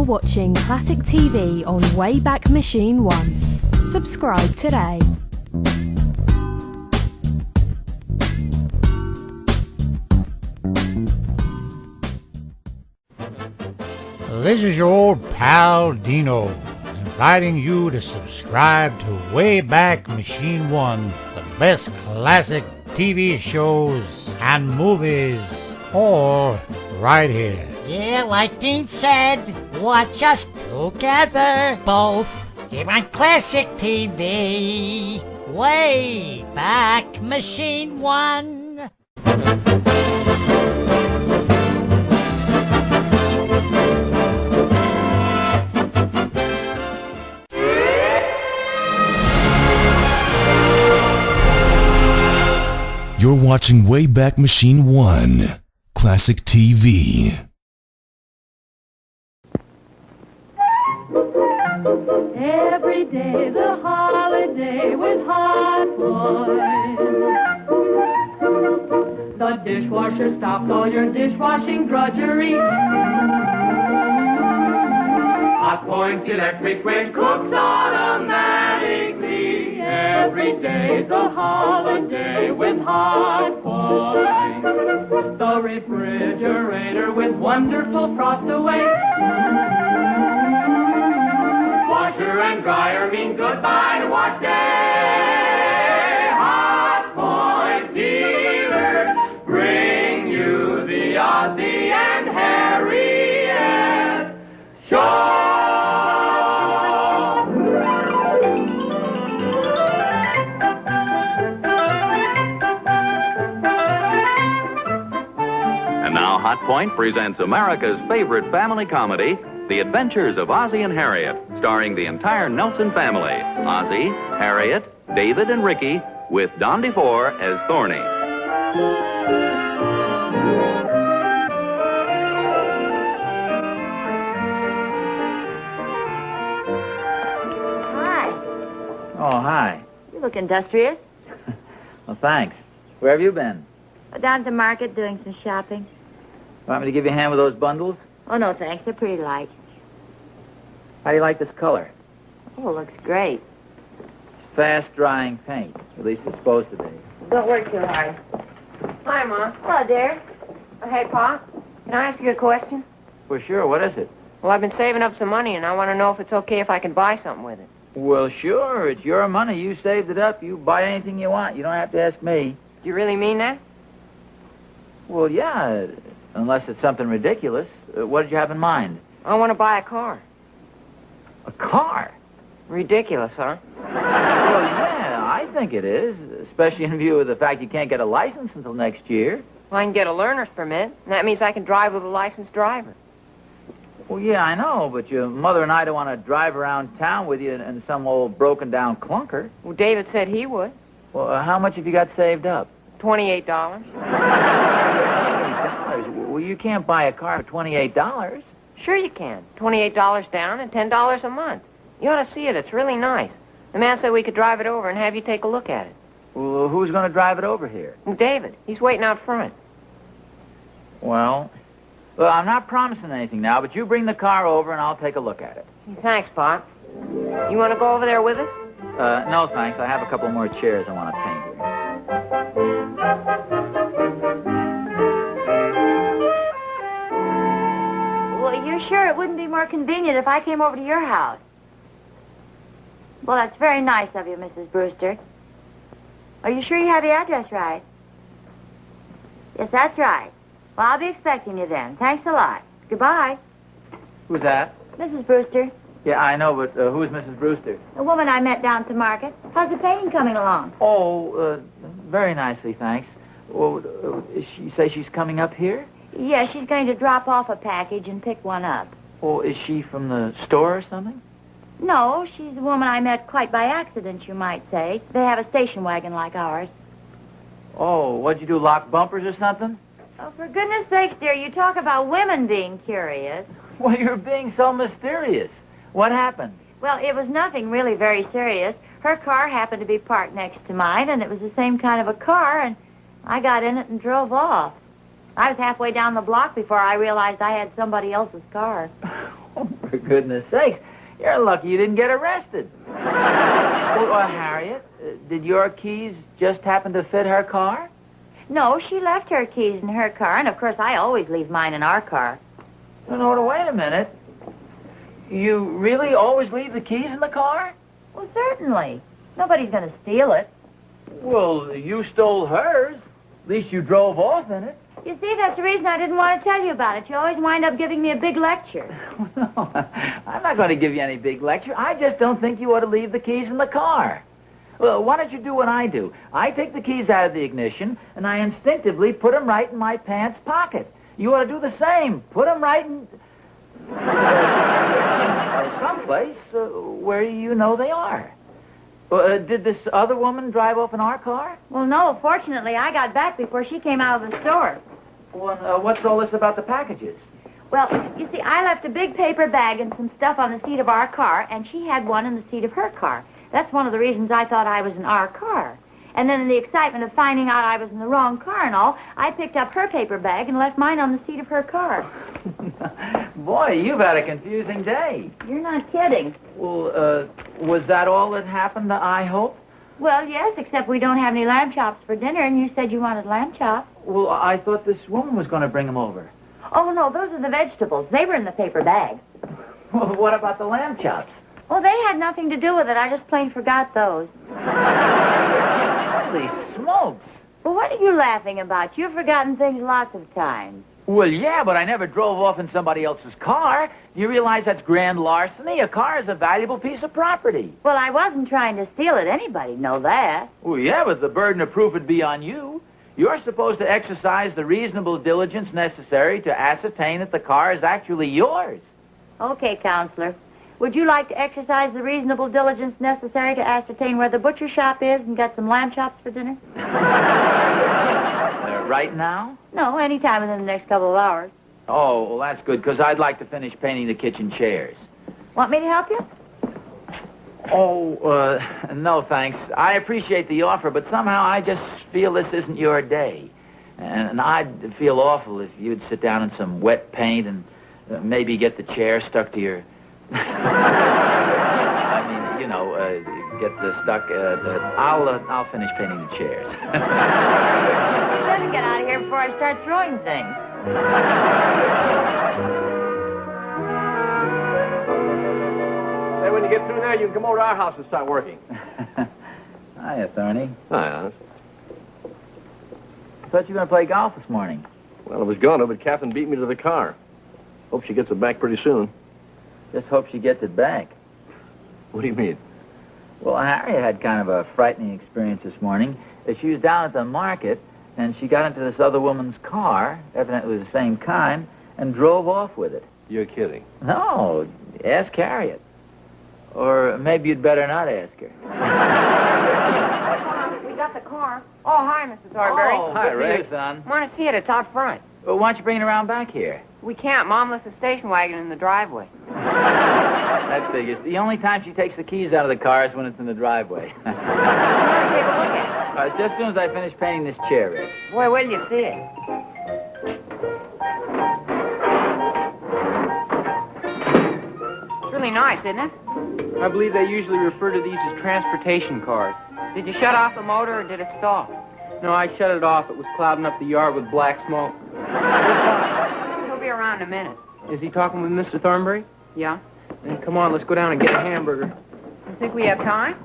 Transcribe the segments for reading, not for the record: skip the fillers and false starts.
You're watching classic TV on Wayback Machine 1. Subscribe today. This is your old pal Dino, inviting you to subscribe to Wayback Machine 1, the best classic TV shows and movies, all right here. Yeah, like Dean said, watch us together, both, here on Classic TV. Wayback Machine 1. You're watching Wayback Machine 1, Classic TV. Every day's a holiday with Hot Point. The dishwasher stops all your dishwashing drudgery. Hot Point's electric range cooks automatically. Every day's a holiday with Hot Point. The refrigerator with wonderful frost away. Washer and dryer mean goodbye to wash day. Hot Point dealers bring you the Ozzie and Harriet show. And now Hot Point presents America's favorite family comedy, The Adventures of Ozzie and Harriet, starring the entire Nelson family, Ozzie, Harriet, David, and Ricky, with Don DeFore as Thorny. Hi. Oh, hi. You look industrious. Well, thanks. Where have you been? Down at the market doing some shopping. Want me to give you a hand with those bundles? Oh, no, thanks. They're pretty light. How do you like this color? Oh, it looks great. It's fast-drying paint. At least it's supposed to be. Don't work too hard. Hi, Ma. Hello, dear. Hey, Pa. Can I ask you a question? Well, sure. What is it? Well, I've been saving up some money, and I want to know if it's okay if I can buy something with it. Well, sure. It's your money. You saved it up. You buy anything you want. You don't have to ask me. Do you really mean that? Well, yeah, unless it's something ridiculous. What did you have in mind? I want to buy a car. A car? Ridiculous, huh? Well, yeah, I think it is, especially in view of the fact you can't get a license until next year. Well, I can get a learner's permit, and that means I can drive with a licensed driver. Well, yeah, I know, but your mother and I don't want to drive around town with you in some old broken-down clunker. Well, David said he would. Well, how much have you got saved up? $28. $28? Well, you can't buy a car for $28. Sure you can. $28 down and $10 a month. You ought to see it. It's really nice. The man said we could drive it over and have you take a look at it. Well, who's going to drive it over here? Well, David. He's waiting out front. Well, I'm not promising anything now, but you bring the car over and I'll take a look at it. Thanks, Pop. You want to go over there with us? No, thanks. I have a couple more chairs I want to paint here. Well, you're sure it wouldn't be more convenient if I came over to your house? Well, that's very nice of you, Mrs. Brewster. Are you sure you have the address right? Yes, that's right. Well, I'll be expecting you then. Thanks a lot. Goodbye. Who's that? Mrs. Brewster. Yeah, I know, but who's Mrs. Brewster? The woman I met down at the market. How's the painting coming along? Oh, very nicely, thanks. Well, you say she's coming up here? Yes, she's going to drop off a package and pick one up. Oh, is she from the store or something? No, she's a woman I met quite by accident, you might say. They have a station wagon like ours. Oh, what'd you do, lock bumpers or something? Oh, for goodness sakes, dear, you talk about women being curious. Well, you're being so mysterious. What happened? Well, it was nothing really very serious. Her car happened to be parked next to mine, and it was the same kind of a car, and I got in it and drove off. I was halfway down the block before I realized I had somebody else's car. For goodness sakes, you're lucky you didn't get arrested. Well, Harriet, did your keys just happen to fit her car? No, she left her keys in her car, and of course I always leave mine in our car. No, wait a minute. You really always leave the keys in the car? Well, certainly. Nobody's going to steal it. Well, you stole hers. At least you drove off in it. You see, that's the reason I didn't want to tell you about it. You always wind up giving me a big lecture. No, I'm not going to give you any big lecture. I just don't think you ought to leave the keys in the car. Well, why don't you do what I do? I take the keys out of the ignition, and I instinctively put them right in my pants pocket. You ought to do the same. Put them right in... someplace where you know they are. Did this other woman drive off in our car? Well, no. Fortunately, I got back before she came out of the store. Well, what's all this about the packages? Well, you see, I left a big paper bag and some stuff on the seat of our car, and she had one in the seat of her car. That's one of the reasons I thought I was in our car. And then in the excitement of finding out I was in the wrong car and all, I picked up her paper bag and left mine on the seat of her car. Boy, you've had a confusing day. You're not kidding. Well, was that all that happened, I hope? Well, yes, except we don't have any lamb chops for dinner, and you said you wanted lamb chops. Well, I thought this woman was going to bring them over. Oh, no, those are the vegetables. They were in the paper bag. Well, what about the lamb chops? Well, they had nothing to do with it. I just plain forgot those. Holy smokes. Well, what are you laughing about? You've forgotten things lots of times. Well, yeah, but I never drove off in somebody else's car. You realize that's grand larceny? A car is a valuable piece of property. Well, I wasn't trying to steal it. Anybody'd know that. Well, yeah, but the burden of proof would be on you. You're supposed to exercise the reasonable diligence necessary to ascertain that the car is actually yours. Okay, Counselor. Would you like to exercise the reasonable diligence necessary to ascertain where the butcher shop is and get some lamb chops for dinner? Right now? No, any time within the next couple of hours. Oh, well, that's good, because I'd like to finish painting the kitchen chairs. Want me to help you? Oh, no, thanks. I appreciate the offer, but somehow I just feel this isn't your day. And I'd feel awful if you'd sit down in some wet paint and maybe get the chair stuck to your... I mean, you know, get stuck... I'll finish painting the chairs. Better get out of here before I start throwing things. Say, when you get through there, you can come over to our house and start working. Hiya, Thorny. Hi, Honest. I thought you were going to play golf this morning. Well, I was going to, but Catherine beat me to the car. Hope she gets it back pretty soon. Just hope she gets it back. What do you mean? Well, Harriet had kind of a frightening experience this morning. She was down at the market, and she got into this other woman's car, evidently the same kind, and drove off with it. You're kidding. No, ask Harriet. Or maybe you'd better not ask her. We got the car. Oh, hi, Mr. Thornberry. Oh, Hi, good Rick. for you, son. Want to see it? It's out front. Well, why don't you bring it around back here? We can't. Mom left the station wagon in the driveway. That figures. The only time she takes the keys out of the car is when it's in the driveway. Come on, take a look at All right, just as soon as I finish painting this chair, Rick. it. Boy, will you see it? It's really nice, isn't it? I believe they usually refer to these as transportation cars. Did you shut off the motor or did it stall? No, I shut it off. It was clouding up the yard with black smoke. He'll be around in a minute. Is he talking with Mr. Thornberry? Yeah? Then come on, let's go down and get a hamburger. You think we have time?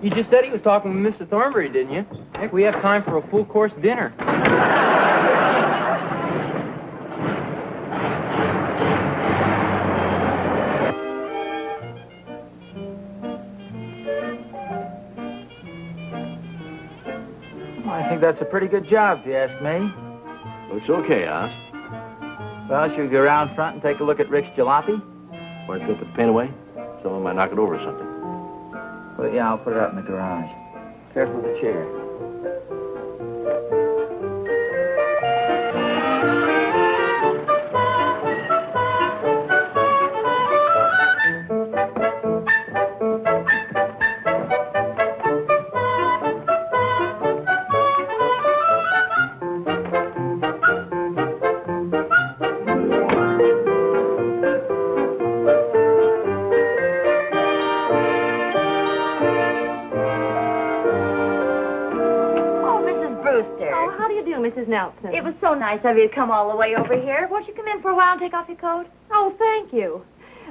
You just said he was talking with Mr. Thornberry, didn't you? Heck, we have time for a full-course dinner. I think that's a pretty good job, if you ask me. Looks okay, Honest. Well, should we go around front and take a look at Rick's jalopy? Why don't you put the paint away? Someone might knock it over or something. Well, yeah, I'll put it out in the garage. Careful with the chair. Oh, how do you do, Mrs. Nelson? It was so nice of you to come all the way over here. Won't you come in for a while and take off your coat? Oh, thank you.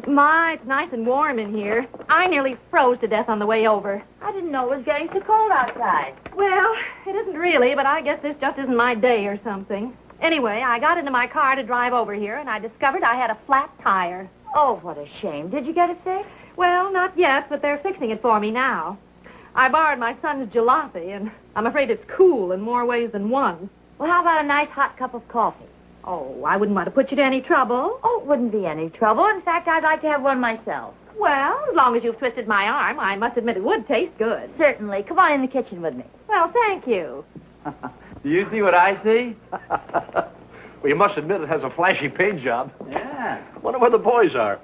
My, it's nice and warm in here. I nearly froze to death on the way over. I didn't know it was getting so cold outside. Well, it isn't really, but I guess this just isn't my day or something. Anyway, I got into my car to drive over here, and I discovered I had a flat tire. Oh, what a shame. Did you get it fixed? Well, not yet, but they're fixing it for me now. I borrowed my son's jalopy, and I'm afraid it's cool in more ways than one. Well, how about a nice hot cup of coffee? Oh, I wouldn't want to put you to any trouble. Oh, it wouldn't be any trouble. In fact, I'd like to have one myself. Well, as long as you've twisted my arm, I must admit it would taste good. Certainly. Come on in the kitchen with me. Well, thank you. Do you see what I see? Well, you must admit it has a flashy paint job. Yeah. Wonder where the boys are.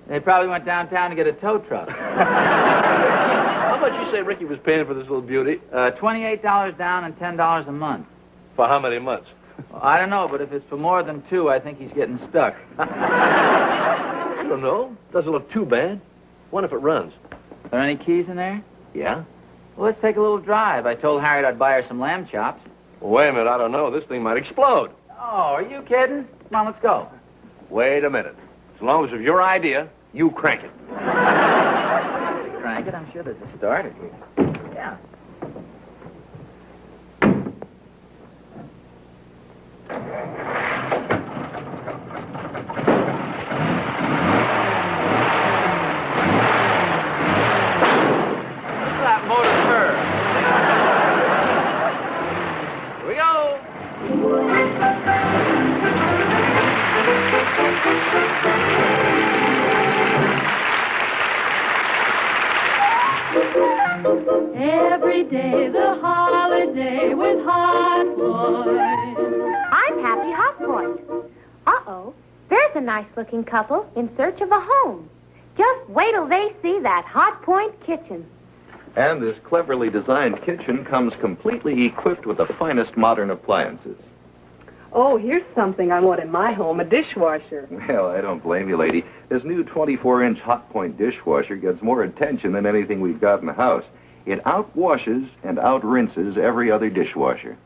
They probably went downtown to get a tow truck. How much you say Ricky was paying for this little beauty? $28 down and $10 a month. For how many months? Well, I don't know, but if it's for more than 2, I think he's getting stuck. I don't know. Doesn't look too bad. What if it runs? Are there any keys in there? Yeah? Well, let's take a little drive. I told Harriet I'd buy her some lamb chops. Well, wait a minute. I don't know. This thing might explode. Oh, are you kidding? Come on, let's go. Wait a minute. As long as it's your idea, you crank it. Crank it? I'm sure there's a starter here. Yeah. That motor purr. Here we go. Every day's a holiday with Hot Point. I'm Happy Hot Point. Uh-oh. There's a nice-looking couple in search of a home. Just wait till they see that Hot Point kitchen. And this cleverly designed kitchen comes completely equipped with the finest modern appliances. Oh, here's something I want in my home, a dishwasher. Well, I don't blame you, lady. This new 24-inch Hot Point dishwasher gets more attention than anything we've got in the house. It outwashes and outrinses every other dishwasher.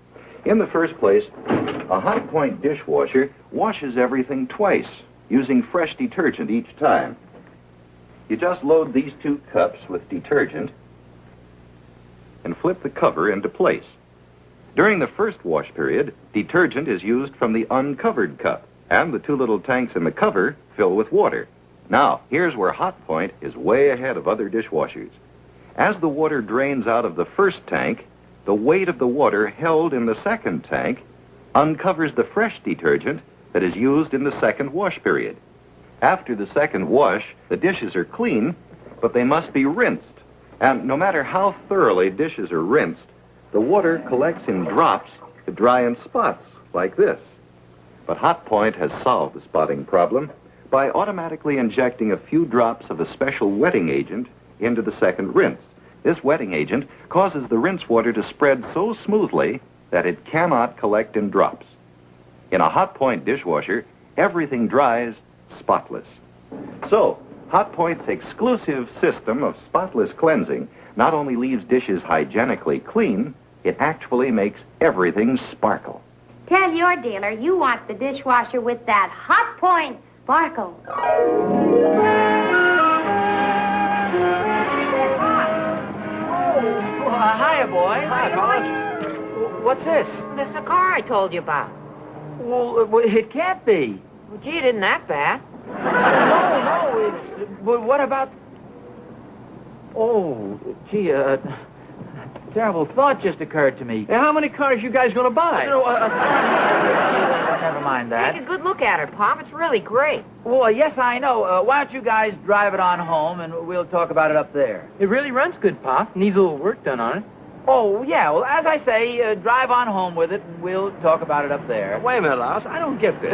In the first place, a Hot Point dishwasher washes everything twice, using fresh detergent each time. You just load these 2 cups with detergent and flip the cover into place. During the first wash period, detergent is used from the uncovered cup, and the 2 little tanks in the cover fill with water. Now, here's where Hot Point is way ahead of other dishwashers. As the water drains out of the first tank, the weight of the water held in the second tank uncovers the fresh detergent that is used in the second wash period. After the second wash, the dishes are clean, but they must be rinsed. And no matter how thoroughly dishes are rinsed, the water collects in drops to dry in spots like this. But Hot Point has solved the spotting problem by automatically injecting a few drops of a special wetting agent into the second rinse. This wetting agent causes the rinse water to spread so smoothly that it cannot collect in drops. In a Hot Point dishwasher, everything dries spotless. So, Hot Point's exclusive system of spotless cleansing not only leaves dishes hygienically clean, it actually makes everything sparkle. Tell your dealer you want the dishwasher with that Hot Point sparkle. Hiya, boys. Hi, fellas. What's this? This is the car I told you about. Well, it can't be. Well, gee, it isn't that bad. No, it's... But what about... Oh, gee, a terrible thought just occurred to me. Hey, how many cars you guys gonna buy? No, never mind that. Take a good look at her, Pop. It's really great. Well, yes, I know. Why don't you guys drive it on home, and we'll talk about it up there. It really runs good, Pop. Needs a little work done on it. Oh, yeah. Well, as I say, drive on home with it, and we'll talk about it up there. Wait a minute, Oz. I don't get this.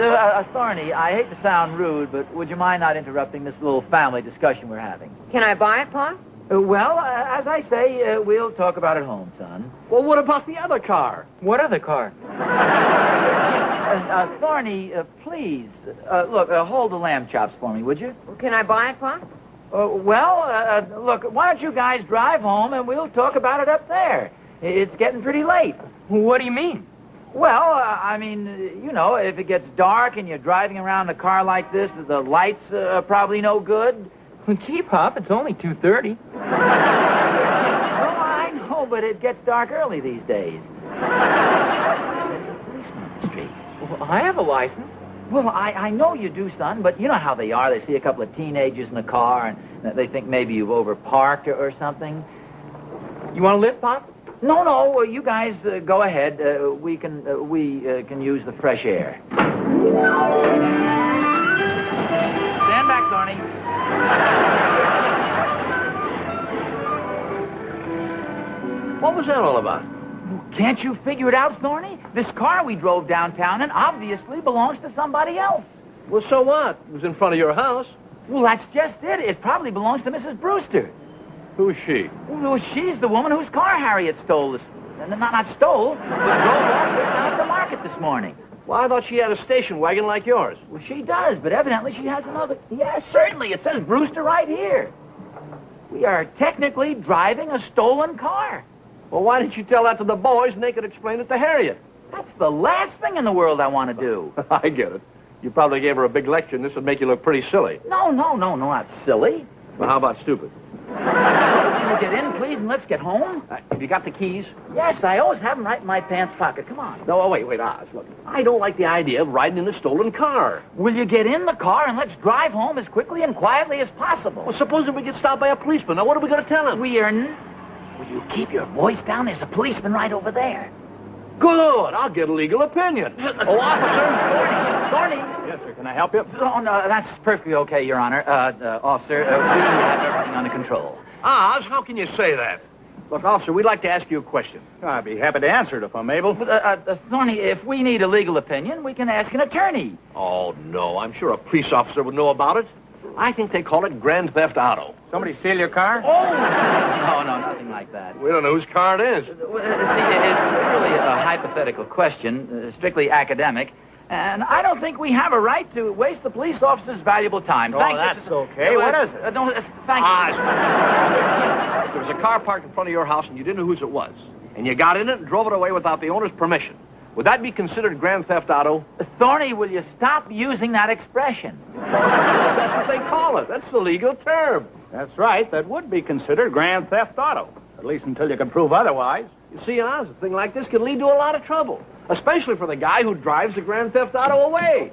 Thorny, I hate to sound rude, but would you mind not interrupting this little family discussion we're having? Can I buy it, Pop? Well, as I say, we'll talk about it home, son. Well, what about the other car? What other car? Thorny, please, look, hold the lamb chops for me, would you? Well, can I buy it, Pop? Look, why don't you guys drive home and we'll talk about it up there? It's getting pretty late. What do you mean? Well, I mean, you know, if it gets dark and you're driving around a car like this, the lights are probably no good. Keep up. It's only 2:30. Oh, I know, but it gets dark early these days. There's a policeman on the street. Well, I have a license. Well, I know you do, son, but you know how they are. They see a couple of teenagers in a car, and they think maybe you've overparked or something. You want to lift, Pop? No, you guys go ahead. We can use the fresh air. Stand back, Thorny. What was that all about? Can't you figure it out, Thorny? This car we drove downtown in obviously belongs to somebody else. Well, so what? It was in front of your house. Well, that's just it. It probably belongs to Mrs. Brewster. Who's she? Well, she's the woman whose car Harriet stole this... Not stole, but drove off down at the market this morning. Well, I thought she had a station wagon like yours. Well, she does, but evidently she has another... Yes, certainly. It says Brewster right here. We are technically driving a stolen car. Well, why didn't you tell that to the boys and they could explain it to Harriet? That's the last thing in the world I want to do. I get it. You probably gave her a big lecture and this would make you look pretty silly. No, not silly. Well, how about stupid? Can you get in, please, and let's get home? Have you got the keys? Yes, I always have them right in my pants pocket. Come on. No, wait, Oz. Look, I don't like the idea of riding in a stolen car. Will you get in the car and let's drive home as quickly and quietly as possible? Well, supposing we get stopped by a policeman. Now, what are we going to tell him? Will you keep your voice down? There's a policeman right over there. Good. I'll get a legal opinion. Oh, officer. Thorny. Yes, sir. Can I help you? Oh, no, that's perfectly okay, Your Honor. Officer, we have everything under control. Oz, how can you say that? Look, officer, we'd like to ask you a question. I'd be happy to answer it if I'm able. Thorny, if we need a legal opinion, we can ask an attorney. Oh, no. I'm sure a police officer would know about it. I think they call it grand theft auto. Somebody steal your car? Oh! No, nothing like that. We don't know whose car it is. See, it's really a hypothetical question, strictly academic, and I don't think we have a right to waste the police officer's valuable time. Oh, that's okay. What is it? Thank you. There was a car parked in front of your house and you didn't know whose it was. And you got in it and drove it away without the owner's permission. Would that be considered grand theft auto? Thorny, will you stop using that expression? That's what they call it. That's the legal term. That's right. That would be considered grand theft auto. At least until you can prove otherwise. You see, Oz, a thing like this can lead to a lot of trouble. Especially for the guy who drives the grand theft auto away.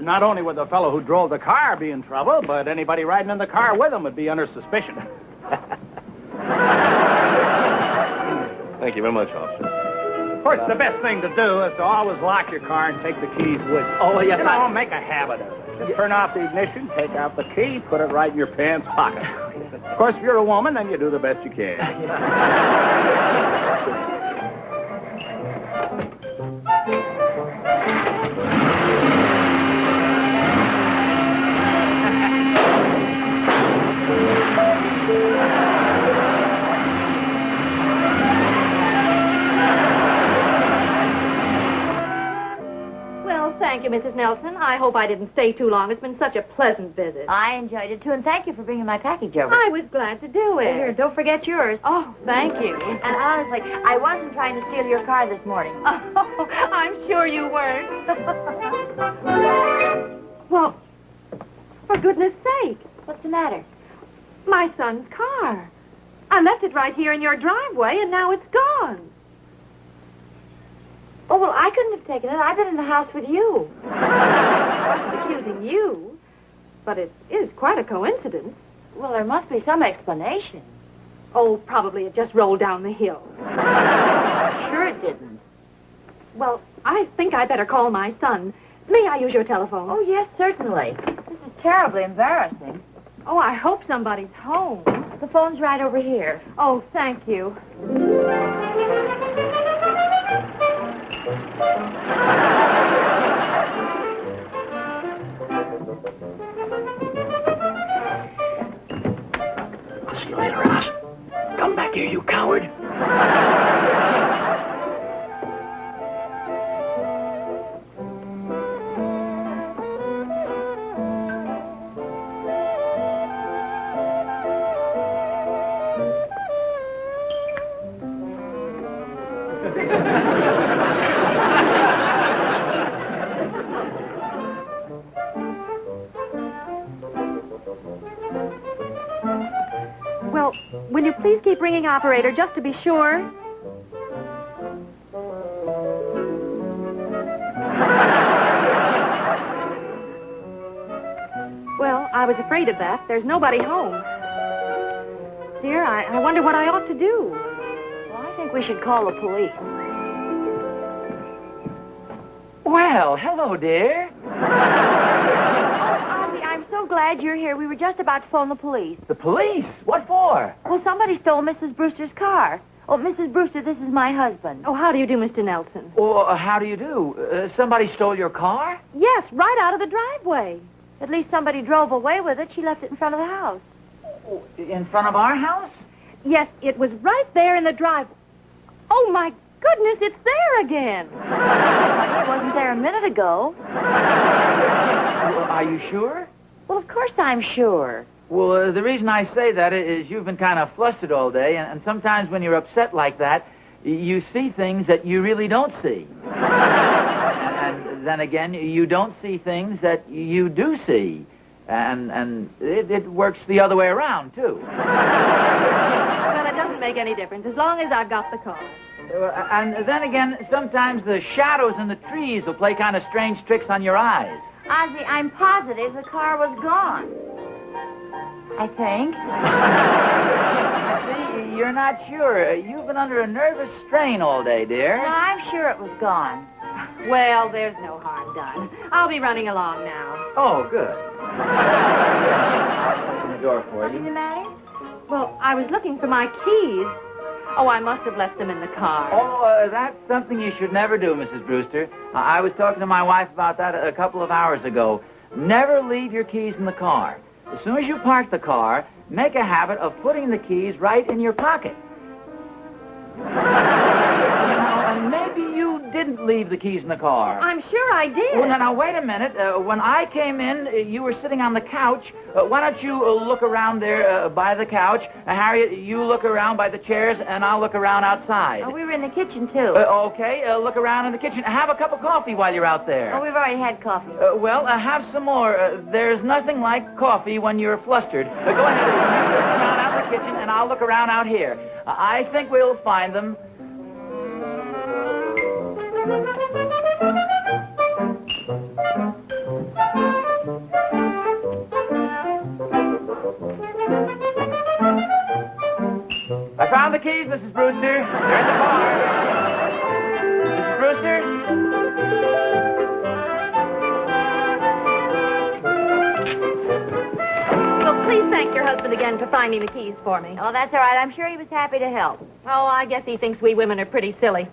Not only would the fellow who drove the car be in trouble, but anybody riding in the car with him would be under suspicion. Thank you very much, officer. Of course, the best thing to do is to always lock your car and take the keys with you. Oh, yes, Make a habit of it. Turn off the ignition, take out the key, put it right in your pants pocket. Of course, if you're a woman, then you do the best you can. Thank you, Mrs. Nelson. I hope I didn't stay too long. It's been such a pleasant visit. I enjoyed it, too, and thank you for bringing my package over. I was glad to do it. Here, don't forget yours. Oh, thank you. And honestly, I wasn't trying to steal your car this morning. Oh, I'm sure you weren't. Well, for goodness sake. What's the matter? My son's car. I left it right here in your driveway, and now it's gone. Oh, well, I couldn't have taken it. I've been in the house with you. I wasn't accusing you, but it is quite a coincidence. Well, there must be some explanation. Oh, probably it just rolled down the hill. Sure it didn't. Well, I think I better call my son. May I use your telephone? Oh, yes, certainly. This is terribly embarrassing. Oh, I hope somebody's home. The phone's right over here. Oh, thank you. I'll see you later, Oz. Come back here, you coward. Well, will you please keep ringing, operator, just to be sure? Well, I was afraid of that. There's nobody home. Dear, I wonder what I ought to do. Well, I think we should call the police. Well, hello, dear. Ozzie, I'm so glad you're here. We were just about to phone the police. The police? What for? Well, somebody stole Mrs. Brewster's car. Oh, Mrs. Brewster, this is my husband. Oh, how do you do, Mr. Nelson? Well, how do you do? Somebody stole your car? Yes, right out of the driveway. At least somebody drove away with it. She left it in front of the house. In front of our house? Yes, it was right there in the driveway. Oh, my goodness, it's there again. It wasn't there a minute ago. Well, are you sure? Well, of course I'm sure. Well, the reason I say that is you've been kind of flustered all day, and sometimes when you're upset like that, you see things that you really don't see. And then again, you don't see things that you do see. And it works the other way around, too. Well, it doesn't make any difference as long as I've got the car. And then again, sometimes the shadows in the trees will play kind of strange tricks on your eyes. Ozzie, I'm positive the car was gone. I think. See, you're not sure. You've been under a nervous strain all day, dear. Well, I'm sure it was gone. Well, there's no harm done. I'll be running along now. Oh, good. I'll open the door for you. What's the matter? Well, I was looking for my keys. Oh, I must have left them in the car. Oh, that's something you should never do, Mrs. Brewster. I was talking to my wife about that a couple of hours ago. Never leave your keys in the car. As soon as you park the car, make a habit of putting the keys right in your pocket. And maybe you didn't leave the keys in the car. I'm sure I did. Well, now, wait a minute. When I came in, you were sitting on the couch. Why don't you look around there by the couch? Harriet, you look around by the chairs, and I'll look around outside. Oh, we were in the kitchen, too. Okay, look around in the kitchen. Have a cup of coffee while you're out there. Oh, we've already had coffee. Well, have some more. There's nothing like coffee when you're flustered. Go ahead. You look around out in the kitchen, and I'll look around out here. I think we'll find them. I found the keys, Mrs. Brewster. They're in the car. Mrs. Brewster? Well, please thank your husband again for finding the keys for me. Oh, that's all right. I'm sure he was happy to help. Oh, I guess he thinks we women are pretty silly.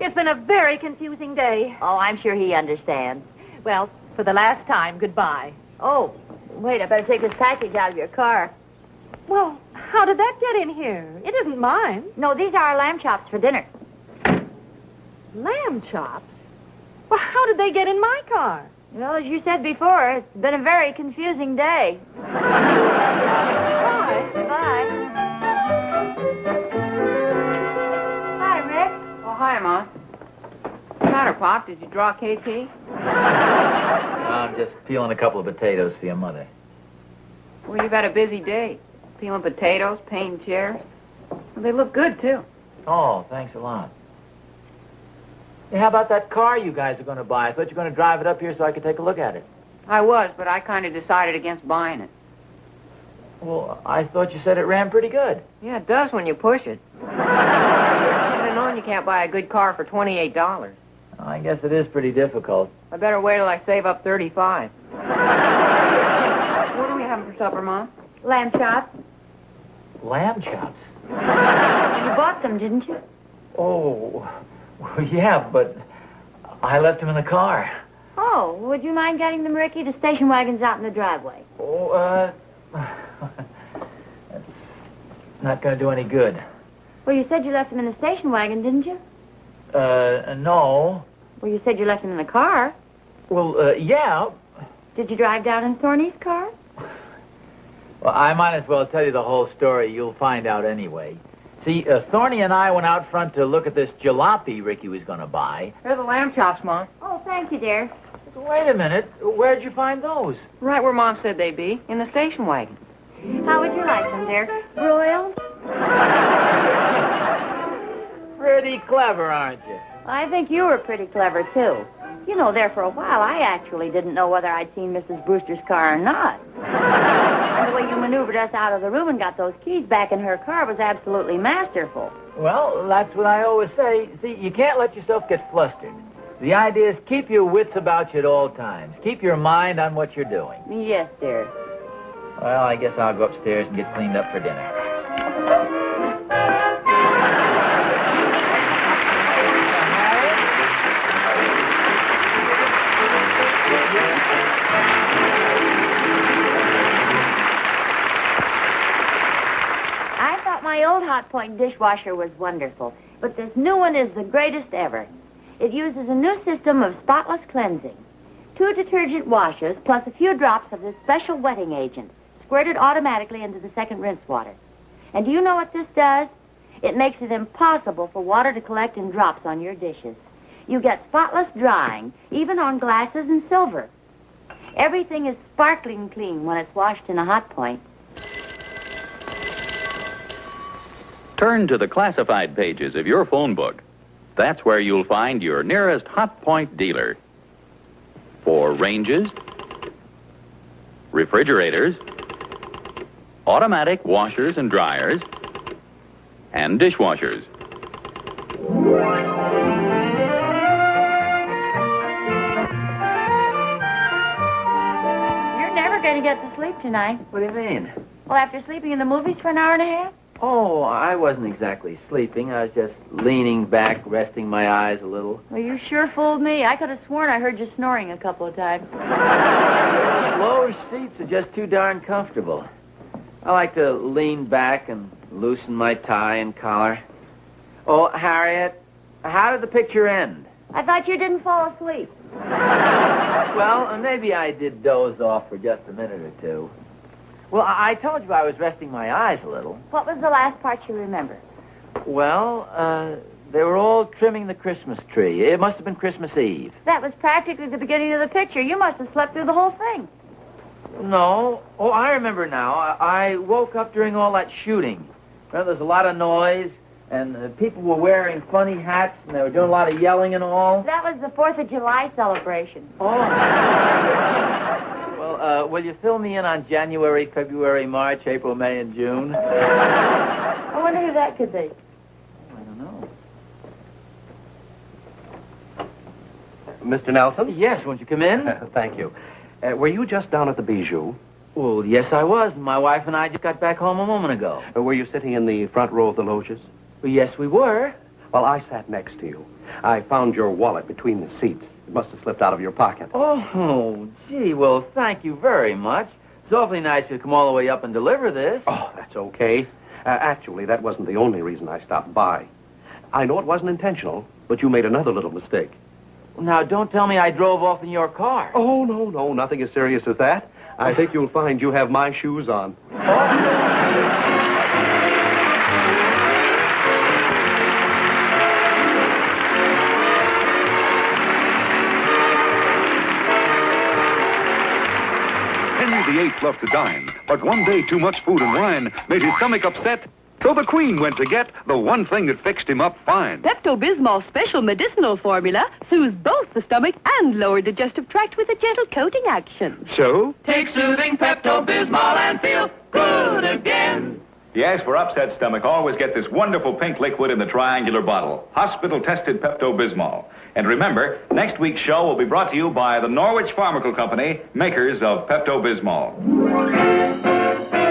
It's been a very confusing day. Oh, I'm sure he understands. Well, for the last time, goodbye. Oh, wait, I better take this package out of your car. Well, how did that get in here? It isn't mine. No, these are our lamb chops for dinner. Lamb chops? Well, how did they get in my car? Well, as you said before, it's been a very confusing day. Bye. Bye. Hi, Rick. Oh, hi, Mom. What's the matter, Pop? Did you draw KP? I'm just peeling a couple of potatoes for your mother. Well, you've had a busy day. Peeling potatoes, painting chairs. Well, they look good, too. Oh, thanks a lot. Hey, how about that car you guys are going to buy? I thought you were going to drive it up here so I could take a look at it. I was, but I kind of decided against buying it. Well, I thought you said it ran pretty good. Yeah, it does when you push it. I should have known you can't buy a good car for $28. I guess it is pretty difficult. I better wait till I save up $35. What are we having for supper, Mom? Lamb chops. Lamb chops? You bought them, didn't you? Oh, well, yeah, but I left them in the car. Oh, would you mind getting them, Ricky? The station wagon's out in the driveway. Oh, that's not going to do any good. Well, you said you left them in the station wagon, didn't you? No. Well, you said you left them in the car. Well, yeah. Did you drive down in Thorny's car? Well, I might as well tell you the whole story. You'll find out anyway. See, Thorny and I went out front to look at this jalopy Ricky was going to buy. They're the lamb chops, Mom. Oh, thank you, dear. Wait a minute. Where'd you find those? Right where Mom said they'd be, in the station wagon. How would you like them, dear? Broiled? Pretty clever, aren't you? I think you were pretty clever, too. You know, there for a while, I actually didn't know whether I'd seen Mrs. Brewster's car or not. And the way you maneuvered us out of the room and got those keys back in her car was absolutely masterful. Well, that's what I always say. See, you can't let yourself get flustered. The idea is keep your wits about you at all times. Keep your mind on what you're doing. Yes, dear. Well, I guess I'll go upstairs and get cleaned up for dinner. I thought my old Hot Point dishwasher was wonderful, but this new one is the greatest ever. It uses a new system of spotless cleansing. 2 detergent washes plus a few drops of this special wetting agent squirted automatically into the second rinse water. And do you know what this does? It makes it impossible for water to collect in drops on your dishes. You get spotless drying, even on glasses and silver. Everything is sparkling clean when it's washed in a Hot Point. Turn to the classified pages of your phone book. That's where you'll find your nearest Hot Point dealer. For ranges, refrigerators, automatic washers and dryers, and dishwashers. You're never going to get to sleep tonight. What do you mean? Well, after sleeping in the movies for an hour and a half? Oh, I wasn't exactly sleeping. I was just leaning back, resting my eyes a little. Well, you sure fooled me. I could have sworn I heard you snoring a couple of times. Lower seats are just too darn comfortable. I like to lean back and loosen my tie and collar. Oh, Harriet, how did the picture end? I thought you didn't fall asleep. Well, maybe I did doze off for just a minute or two. Well, I told you I was resting my eyes a little. What was the last part you remember? Well, they were all trimming the Christmas tree. It must have been Christmas Eve. That was practically the beginning of the picture. You must have slept through the whole thing. No. Oh, I remember now. I woke up during all that shooting. Well, there was a lot of noise, and people were wearing funny hats, and they were doing a lot of yelling and all. That was the 4th of July celebration. Oh. Well, will you fill me in on January, February, March, April, May, and June? I wonder who that could be. I don't know. Mr. Nelson? Yes, won't you come in? Thank you. Were you just down at the Bijou? Well, yes, I was. My wife and I just got back home a moment ago. Were you sitting in the front row of the loges? Well, yes, we were. Well, I sat next to you. I found your wallet between the seats. It must have slipped out of your pocket. Oh, gee, well, thank you very much. It's awfully nice to come all the way up and deliver this. Oh, that's okay. Actually, that wasn't the only reason I stopped by. I know it wasn't intentional, but you made another little mistake. Now, don't tell me I drove off in your car. Oh, no, nothing as serious as that. I think you'll find you have my shoes on. Henry VIII loved to dine, but one day too much food and wine made his stomach upset. So the Queen went to get the one thing that fixed him up fine. Pepto-Bismol's special medicinal formula soothes both the stomach and lower digestive tract with a gentle coating action. So? Take soothing Pepto-Bismol and feel good again. Yes, for upset stomach, always get this wonderful pink liquid in the triangular bottle. Hospital-tested Pepto-Bismol. And remember, next week's show will be brought to you by the Norwich Pharmaceutical Company, makers of Pepto-Bismol.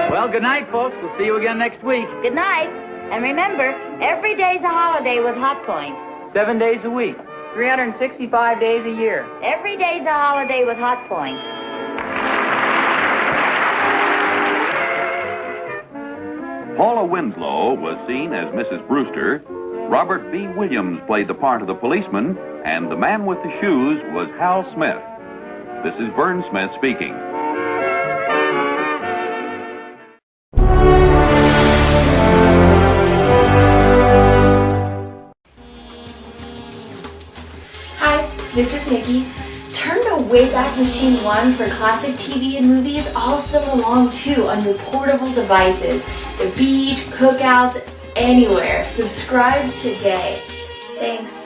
Well, good night, folks. We'll see you again next week. Good night. And remember, every day's a holiday with Hot Point. 7 days a week. 365 days a year. Every day's a holiday with Hot Point. Paula Winslow was seen as Mrs. Brewster. Robert B. Williams played the part of the policeman, and the man with the shoes was Hal Smith. This is Vern Smith speaking. Hi, this is Nikki. Turn away Wayback Machine 1 for classic TV and movies all summer long too on your portable devices. The beach, cookouts, anywhere. Subscribe today. Thanks.